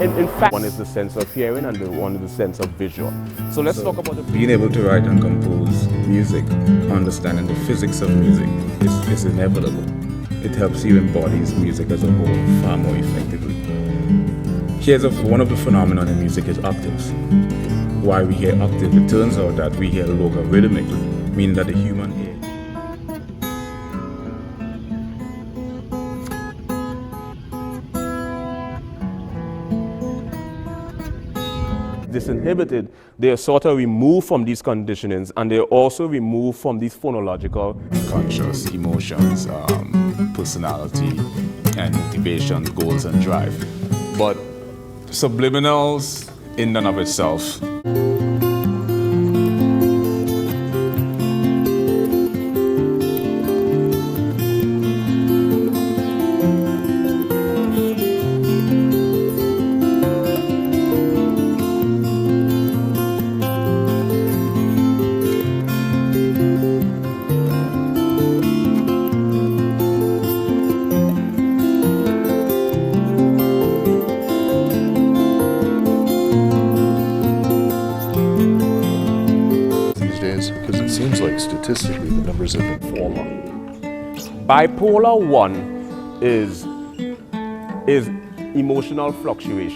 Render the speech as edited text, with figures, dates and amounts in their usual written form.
In fact, one is the sense of hearing and the one is the sense of visual. So let's talk about being able to write and compose music, understanding the physics of music is inevitable. It helps you embody music as a whole far more effectively. Here's one of the phenomena in music is octaves. Why we hear octave, it turns out that we hear logarithmically, meaning that the human ear. Disinhibited, they are sort of removed from these conditionings, and they're also removed from these phonological conscious emotions, personality, and motivations, goals, and drive. But subliminals in and of itself. Because it seems like statistically the numbers have been falling. Bipolar 1 is emotional fluctuation.